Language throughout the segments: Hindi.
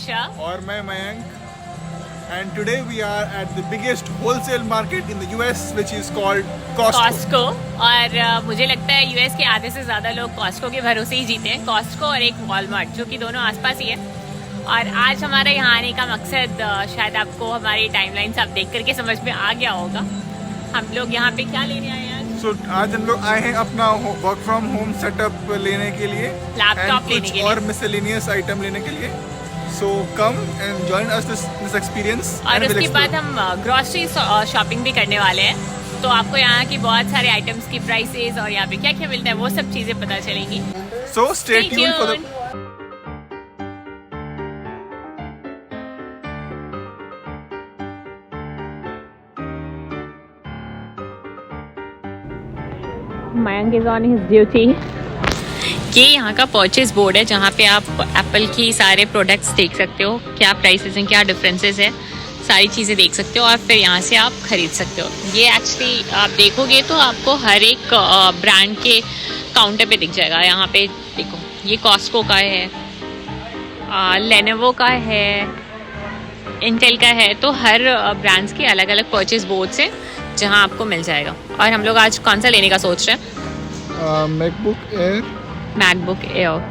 Diksha. और मैं Mayank. And today we are at the biggest wholesale market in the US, which is called Costco. और मुझे लगता है यूएस के आधे से ज़्यादा लोग कॉस्को के भरोसे ही जीते हैं. कॉस्को और एक वॉलमार्ट, जो कि दोनों आसपास ही है. और आज हमारे यहाँ आने का मकसद शायद आपको हमारी टाइमलाइन से आप देख करके समझ में आ गया होगा. हम लोग यहाँ पे क्या लेने आए हैं? आज हम लोग आए हैं अपना वर्क फ्रॉम होम सेटअप लेने के लिए, लैपटॉप लेने के लिए और मिसलेनियस आइटम लेने के लिए. So come and join us this experience. और उसके बाद हम ग्रोसरी शॉपिंग भी करने वाले हैं. तो आपको यहाँ की बहुत सारे आइटम्स की प्राइसेस और यहाँ पे क्या क्या मिलता है वो सब चीज़ें पता चलेंगी. So stay tuned for the Mayank is on his duty. ये यहाँ का परचेज बोर्ड है जहाँ पे आप एप्पल की सारे प्रोडक्ट्स देख सकते हो, क्या प्राइसेस हैं, क्या डिफरेंसेस है, सारी चीज़ें देख सकते हो और फिर यहाँ से आप खरीद सकते हो. ये एक्चुअली आप देखोगे तो आपको हर एक ब्रांड के काउंटर पे दिख जाएगा. यहाँ पे देखो, ये कॉस्को का है, लेनोवो का है, इंटेल का है. तो हर ब्रांड्स के अलग अलग परचेज बोर्ड्स हैं जहाँ आपको मिल जाएगा. और हम लोग आज कौन सा लेने का सोच रहे हैं? MacBook air.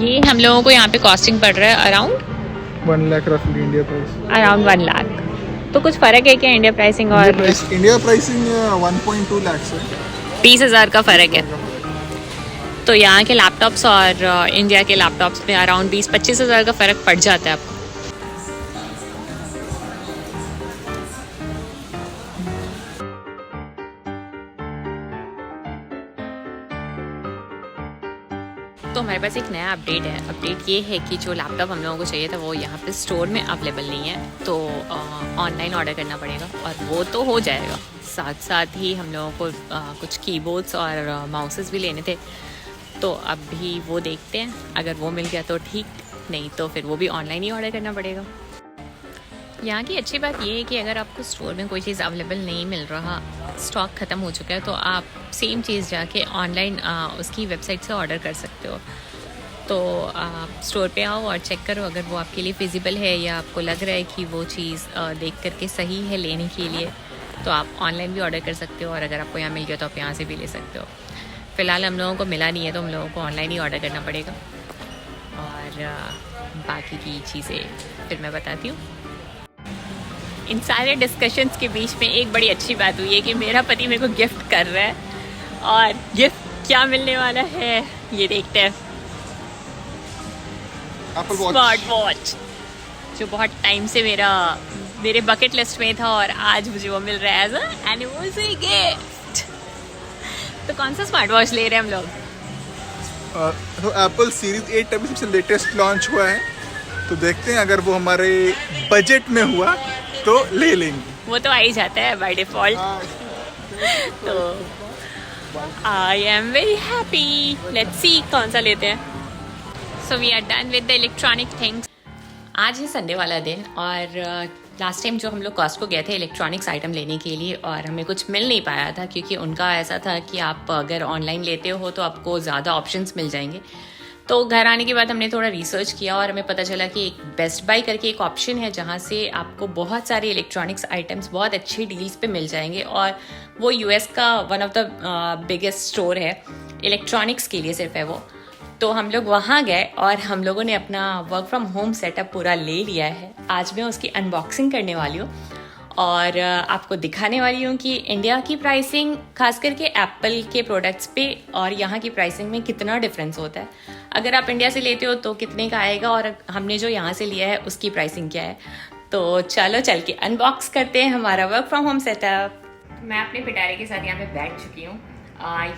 ये हम लोगों को यहाँ पे कॉस्टिंग पड़ रहा है अराउंड 1 लाख रफली इंडिया प्राइस. अराउंड 1 लाख. तो कुछ फ़र्क है क्या इंडिया प्राइसिंग और इंडिया प्राइसिंग 1.2 लाख है. 20,000 का फ़र्क है. तो यहाँ के लैपटॉप्स और इंडिया के लैपटॉप्स में अराउंड 20-25 हज़ार का फ़र्क पड़ जाता है आपको. तो हमारे पास एक नया अपडेट है. अपडेट ये है कि जो लैपटॉप हम लोगों को चाहिए था वो यहाँ पे स्टोर में अवेलेबल नहीं है. तो ऑनलाइन ऑर्डर करना पड़ेगा और वो तो हो जाएगा. साथ साथ ही हम लोगों को कुछ कीबोर्ड्स और माउसेस भी लेने थे. तो अभी वो देखते हैं, अगर वो मिल गया तो ठीक, नहीं तो फिर वो भी ऑनलाइन ही ऑर्डर करना पड़ेगा. यहाँ की अच्छी बात ये है कि अगर आपको स्टोर में कोई चीज़ अवेलेबल नहीं मिल रहा, स्टॉक ख़त्म हो चुका है, तो आप सेम चीज़ जाके ऑनलाइन उसकी वेबसाइट से ऑर्डर कर सकते हो. तो आप स्टोर पे आओ और चेक करो, अगर वो आपके लिए फिजिबल है या आपको लग रहा है कि वो चीज़ देख करके सही है लेने के लिए, तो आप ऑनलाइन भी ऑर्डर कर सकते हो. और अगर आपको यहाँ मिल गया तो आप यहाँ से भी ले सकते हो. फ़िलहाल हम लोगों को मिला नहीं है तो हम लोगों को ऑनलाइन ही ऑर्डर करना पड़ेगा. और बाकी की चीज़ें फिर मैं बताती हूँ. इन सारे डिस्कशंस के बीच में एक बड़ी अच्छी बात हुई है कि मेरा पति मेरे को गिफ्ट कर रहा है. और गिफ्ट क्या मिलने वाला है ये देखते हैं. स्मार्ट वॉच, जो बहुत टाइम से मेरे बकेट लिस्ट में था और आज मुझे वो मिल रहा है एज अ एनिवर्सरी गिफ्ट. तो कौन सा स्मार्ट वॉच ले रहे हैं हम लोग? तो एप्पल सीरीज 8 अभी सबसे लेटेस्ट लॉन्च हुआ है. तो देखते हैं, अगर वो हमारे बजट में हुआ तो ले लेंगे. वो तो आ ही जाता है बाय डिफॉल्ट. तो I am very happy. Let's see कौन सा लेते हैं. So we are done with the electronic things. आज है संडे वाला दिन और लास्ट टाइम जो हम लोग कॉस्को गए थे इलेक्ट्रॉनिक्स आइटम लेने के लिए और हमें कुछ मिल नहीं पाया था, क्योंकि उनका ऐसा था कि आप अगर ऑनलाइन लेते हो तो आपको ज़्यादा ऑप्शंस मिल जाएंगे. तो घर आने के बाद हमने थोड़ा रिसर्च किया और हमें पता चला कि एक बेस्ट बाय करके एक ऑप्शन है जहाँ से आपको बहुत सारे इलेक्ट्रॉनिक्स आइटम्स बहुत अच्छी डील्स पे मिल जाएंगे. और वो यूएस का one of the biggest store है इलेक्ट्रॉनिक्स के लिए, सिर्फ है वो. तो हम लोग वहाँ गए और हम लोगों ने अपना वर्क फ्रॉम होम सेटअप पूरा ले लिया है. आज मैं उसकी अनबॉक्सिंग करने वाली हूँ और आपको दिखाने वाली हूँ कि इंडिया की प्राइसिंग खास करके एप्पल के प्रोडक्ट्स पे और यहाँ की प्राइसिंग में कितना डिफरेंस होता है. अगर आप इंडिया से लेते हो तो कितने का आएगा और हमने जो यहाँ से लिया है उसकी प्राइसिंग क्या है. तो चलो चल के अनबॉक्स करते हैं हमारा वर्क फ्रॉम होम सेटअप. मैं अपने पिटारे के साथ यहाँ पे बैठ चुकी हूँ.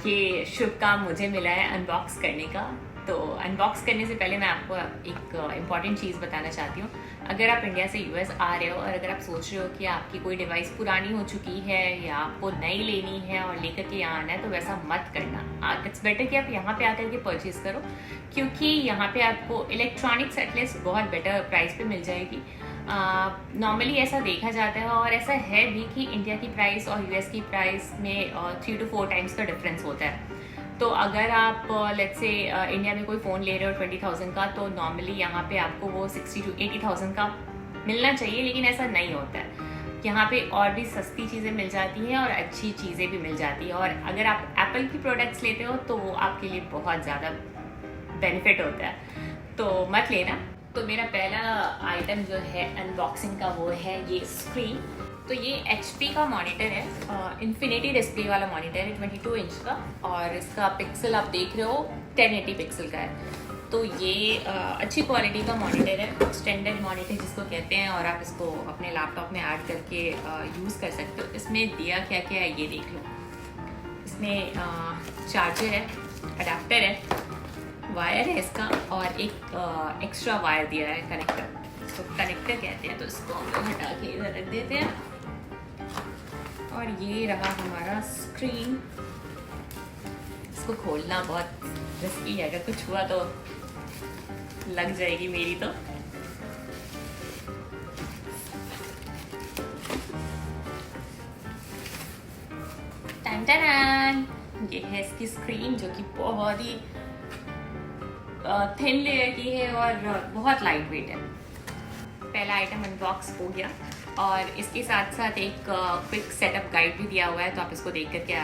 ये शुभ काम मुझे मिला है अनबॉक्स करने का. तो अनबॉक्स करने से पहले मैं आपको एक इम्पॉर्टेंट चीज़ बताना चाहती हूँ. अगर आप इंडिया से यूएस आ रहे हो और अगर आप सोच रहे हो कि आपकी कोई डिवाइस पुरानी हो चुकी है या आपको नई लेनी है और लेकर के यहाँ आना है, तो वैसा मत करना. इट्स बेटर कि आप यहाँ पे आकर के परचेज़ करो, क्योंकि यहाँ पे आपको इलेक्ट्रॉनिक्स एटलीस्ट बहुत बेटर प्राइस पे मिल जाएगी. नॉर्मली ऐसा देखा जाता है और ऐसा है भी कि इंडिया की प्राइस और यूएस की प्राइस में 3 to 4 टाइम्स का डिफरेंस होता है. तो अगर आप लेट्स से इंडिया में कोई फ़ोन ले रहे हो 20,000 का, तो नॉर्मली यहाँ पे आपको वो 60 to 80,000 का मिलना चाहिए, लेकिन ऐसा नहीं होता है। यहाँ पे और भी सस्ती चीज़ें मिल जाती हैं और अच्छी चीज़ें भी मिल जाती हैं, और अगर आप एप्पल की प्रोडक्ट्स लेते हो तो वो आपके लिए बहुत ज़्यादा बेनिफिट होता है, तो मत लेना। तो मेरा पहला आइटम जो है अनबॉक्सिंग का वो है ये स्क्रीन। तो ये HP का मॉनिटर है, इन्फिनिटी डिस्प्ले वाला मॉनिटर है 22 इंच का, और इसका पिक्सल आप देख रहे हो 1080 पिक्सल का है। तो ये अच्छी क्वालिटी का मॉनिटर है, एक्सटेंडेड मॉनिटर जिसको कहते हैं, और आप इसको अपने लैपटॉप में ऐड करके यूज़ कर सकते हो। इसमें दिया क्या क्या है ये देख लो। इसमें चार्जर है, अडेप्टर है, वायर है इसका, और एक एक्स्ट्रा वायर दिया है कनेक्टर, इसको कनेक्टर कहते हैं। तो इसको हम लोग हटा के इधर रख देते हैं, और ये रहा हमारा स्क्रीन। इसको खोलना बहुत रिस्की है, अगर कुछ हुआ तो लग जाएगी मेरी तो। टन ये है इसकी स्क्रीन, जो कि बहुत ही थिन लेयर की है और बहुत लाइट वेट है। पहला आइटम अनबॉक्स हो गया, और इसके साथ साथ एक क्विक सेटअप गाइड भी दिया हुआ है, तो आप इसको देख करके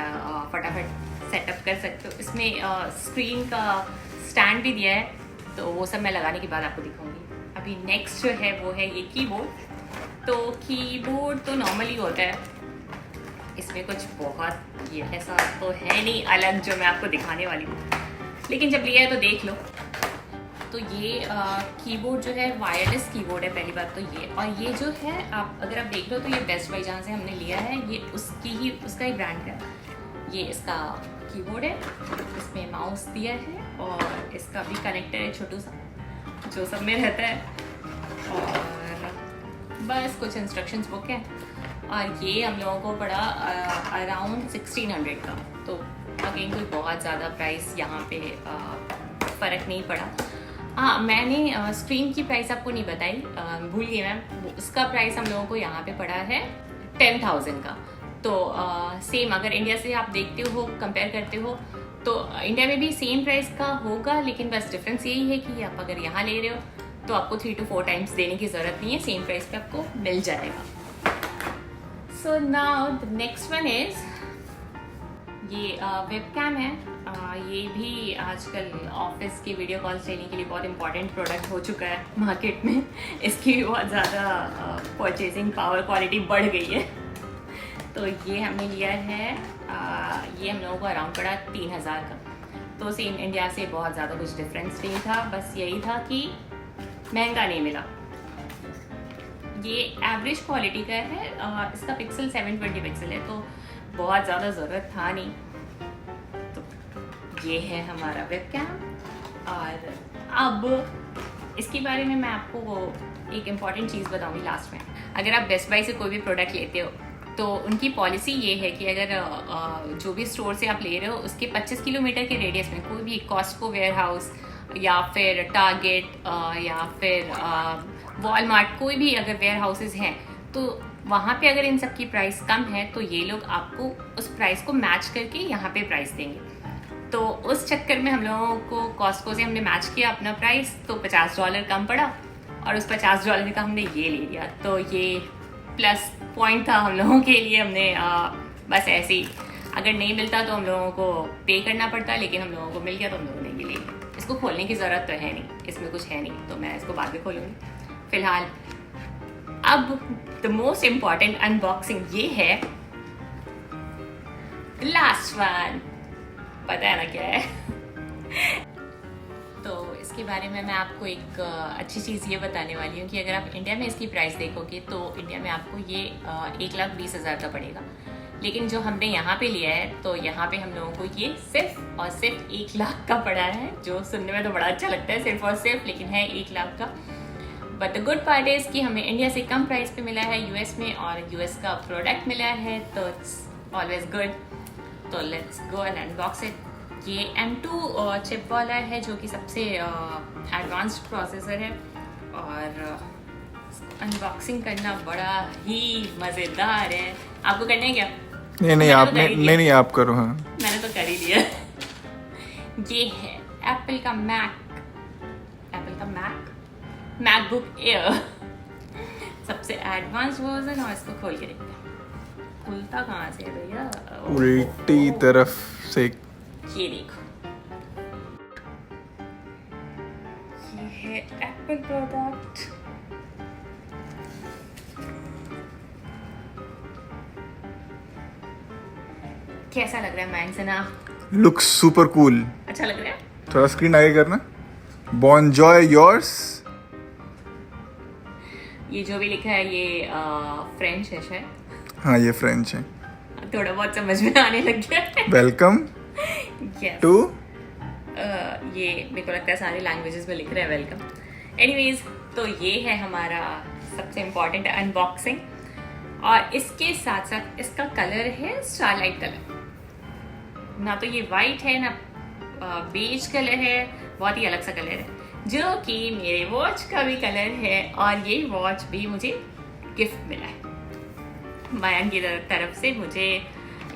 फटाफट सेटअप कर सकते हो। इसमें स्क्रीन का स्टैंड भी दिया है, तो वो सब मैं लगाने के बाद आपको दिखाऊंगी। अभी नेक्स्ट जो है वो है ये कीबोर्ड। तो कीबोर्ड तो नॉर्मली होता है, इसमें कुछ बहुत ये ऐसा तो है नहीं अलग जो मैं आपको दिखाने वाली हूँ, लेकिन जब लिया है तो देख लो। तो ये कीबोर्ड जो है वायरलेस कीबोर्ड है पहली बात तो ये, और ये जो है अगर आप देख लो तो ये बेस्ट बाय जहाँ से हमने लिया है, ये उसका ही ब्रांड है। ये इसका कीबोर्ड है, इसमें माउस दिया है, और इसका भी कनेक्टर है छोटू सा जो सब में रहता है, और बस कुछ इंस्ट्रक्शंस बुक है। और ये हम लोगों को पड़ा अराउंड 1600 का। तो अगेन कोई बहुत ज़्यादा प्राइस यहाँ पे फ़र्क नहीं पड़ा। हाँ, मैंने स्क्रीन की प्राइस आपको नहीं बताई, भूल गई मैम। उसका प्राइस हम लोगों को यहाँ पे पड़ा है 10,000 का। तो सेम अगर इंडिया से आप देखते हो, कंपेयर करते हो, तो इंडिया में भी सेम प्राइस का होगा, लेकिन बस डिफरेंस यही है कि आप अगर यहाँ ले रहे हो तो आपको 3 to 4 टाइम्स देने की ज़रूरत नहीं है, सेम प्राइस पे आपको मिल जाएगा। So now the next one is ये वेबकैम है। ये भी आजकल ऑफिस की वीडियो कॉल्स लेने के लिए बहुत इंपॉर्टेंट प्रोडक्ट हो चुका है मार्केट में। इसकी भी बहुत ज़्यादा परचेजिंग पावर क्वालिटी बढ़ गई है। तो ये हमने लिया है, ये हम लोगों को अराउंड पड़ा 3,000 का। तो सेम इंडिया से बहुत ज़्यादा कुछ डिफरेंस नहीं था, बस यही था कि महंगा नहीं मिला। ये एवरेज क्वालिटी का है, इसका पिक्सल 720 पिक्सल है, तो बहुत ज़्यादा ज़रूरत था नहीं। तो ये है हमारा वेबकैम। और अब इसके बारे में मैं आपको एक इम्पॉर्टेंट चीज़ बताऊंगी लास्ट में। अगर आप बेस्ट बाय से कोई भी प्रोडक्ट लेते हो तो उनकी पॉलिसी ये है कि अगर जो भी स्टोर से आप ले रहे हो उसके 25 किलोमीटर के रेडियस में कोई भी कॉस्टको वेयर हाउस या फिर टारगेट या फिर वॉलमार्ट, कोई भी अगर वेयर हाउसेज हैं, तो वहाँ पे अगर इन सब की प्राइस कम है तो ये लोग आपको उस प्राइस को मैच करके यहाँ पे प्राइस देंगे। तो उस चक्कर में हम लोगों को कॉस्टको से हमने मैच किया अपना प्राइस, तो $50 कम पड़ा, और उस $50 का हमने ये ले लिया। तो ये प्लस पॉइंट था हम लोगों के लिए। हमने बस ऐसे ही, अगर नहीं मिलता तो हम लोगों को पे करना पड़ता, लेकिन हम लोगों को मिल गया तो हम लोगों ने ये ले लिया। इसको खोलने की ज़रूरत तो है नहीं, इसमें कुछ है नहीं, तो मैं इसको बाद में खोलूँगी। फिलहाल अब द मोस्ट इम्पॉर्टेंट अनबॉक्सिंग ये है, लास्ट वन। पता है ना क्या है? तो इसके बारे में मैं आपको एक अच्छी चीज़ ये बताने वाली हूँ कि अगर आप इंडिया में इसकी प्राइस देखोगे तो इंडिया में आपको ये 1,20,000 का पड़ेगा, लेकिन जो हमने यहाँ पे लिया है तो यहाँ पे हम लोगों को ये सिर्फ और सिर्फ 1 लाख का पड़ा है, जो सुनने में तो बड़ा अच्छा लगता है सिर्फ और सिर्फ, लेकिन है 1 लाख का। But the good part is कि हमें इंडिया से कम प्राइस पे मिला है यूएस में, और यूएस का प्रोडक्ट मिला है, तो इट्स ऑलवेज गुड। तो let's go and unbox it. ये M2 चिप वाला है, जो कि सबसे एडवांस्ड प्रोसेसर है, और अनबॉक्सिंग करना बड़ा ही मज़ेदार है। आपको करना है क्या? नहीं, आप करो। हाँ, मैंने तो कर ही लिया। ये है एप्पल का मैकबुक एयर, सबसे एडवांस वर्जन। और इसको खोल के देखते हैं खुलता कहाँ से है भैया। उल्टी तरफ से। ये देखो, ये है एप्पल प्रोडक्ट। कैसा लग रहा है मैंसना? Looks super cool. अच्छा लग रहा है? थोड़ा स्क्रीन आगे करना। बॉन्जॉय योर्स। ये जो भी लिखा है ये फ्रेंच है शायद। हाँ ये फ्रेंच है। थोड़ा बहुत समझ में आने लग गया है। Welcome yes. टू। ये मेरे को लगता है सारे लैंग्वेजेस में लिख रहे हैं वेलकम। एनीवेज, तो ये है हमारा सबसे इम्पोर्टेंट अनबॉक्सिंग। और इसके साथ साथ इसका कलर है स्टारलाइट कलर। ना तो ये वाइट है ना बेज कलर है, बहुत ही अलग सा कलर है, जो कि मेरे वॉच का भी कलर है। और ये वॉच भी मुझे गिफ्ट मिला है मयंक की तरफ से। मुझे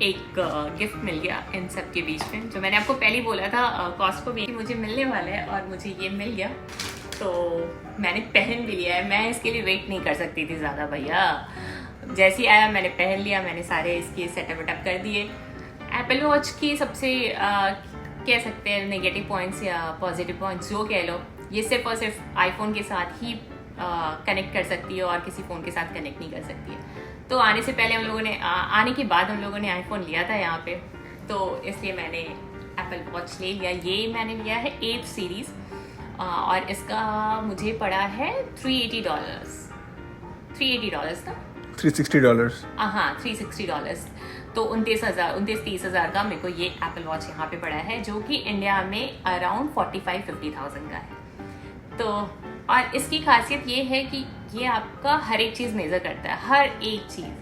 एक गिफ्ट मिल गया इन सब के बीच में, जो मैंने आपको पहले ही बोला था कॉस्को भी मुझे मिलने वाला है, और मुझे ये मिल गया। तो मैंने पहन भी लिया है। मैं इसके लिए वेट नहीं कर सकती थी ज़्यादा भैया। जैसे ही आया मैंने पहन लिया, मैंने सारे इसके सेटअप वेटअप कर दिए। एप्पल वॉच की सबसे कह सकते हैं नेगेटिव पॉइंट्स या पॉजिटिव पॉइंट्स जो कह लो, ये सिर्फ और सिर्फ आईफोन के साथ ही कनेक्ट कर सकती है और किसी फ़ोन के साथ कनेक्ट नहीं कर सकती है। तो आने से पहले हम लोगों ने आने के बाद हम लोगों ने आईफोन लिया था यहाँ पे, तो इसलिए मैंने एप्पल वॉच ले लिया। ये मैंने लिया है 8 सीरीज़ और इसका मुझे पड़ा है $380 था। $360। हाँ, $360। तो 29,000 का मेरे को ये एप्पल वॉच यहाँ पे पड़ा है, जो कि इंडिया में अराउंड 45-50,000 का है। तो और इसकी खासियत ये है कि ये आपका हर एक चीज़ मेज़र करता है, हर एक चीज़,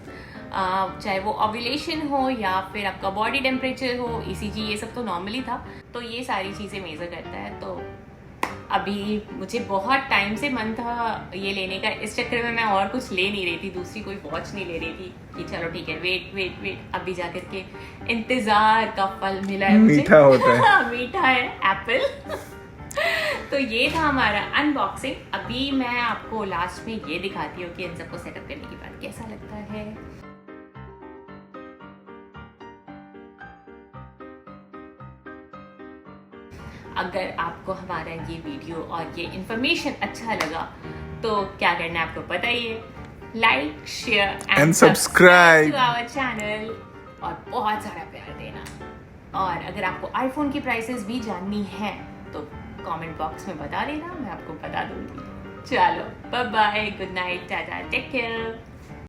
चाहे वो ओव्यूलेशन हो या फिर आपका बॉडी टेम्परेचर हो, ECG, ये सब तो नॉर्मली था, तो ये सारी चीज़ें मेज़र करता है। तो अभी मुझे बहुत टाइम से मन था ये लेने का, इस चक्कर में मैं और कुछ ले नहीं रही थी, दूसरी कोई वॉच नहीं ले रही थी कि चलो ठीक है वेट अभी जा करके इंतज़ार का फल मिला है मुझे। मीठा होता है। मीठा है एप्पल। तो ये था हमारा अनबॉक्सिंग। अभी मैं आपको लास्ट में ये दिखाती हूँ कि इन सबको सेटअप करने के बाद कैसा लगता है। अगर आपको हमारा ये वीडियो और ये इन्फॉर्मेशन अच्छा लगा तो क्या करना है आपको पता ही है, like share and subscribe to our channel और बहुत सारा प्यार देना। और अगर आपको आईफोन की प्राइसेस भी जाननी है तो कमेंट बॉक्स में बता देना, मैं आपको बता दूंगी। चलो bye bye, good night, tata, take care.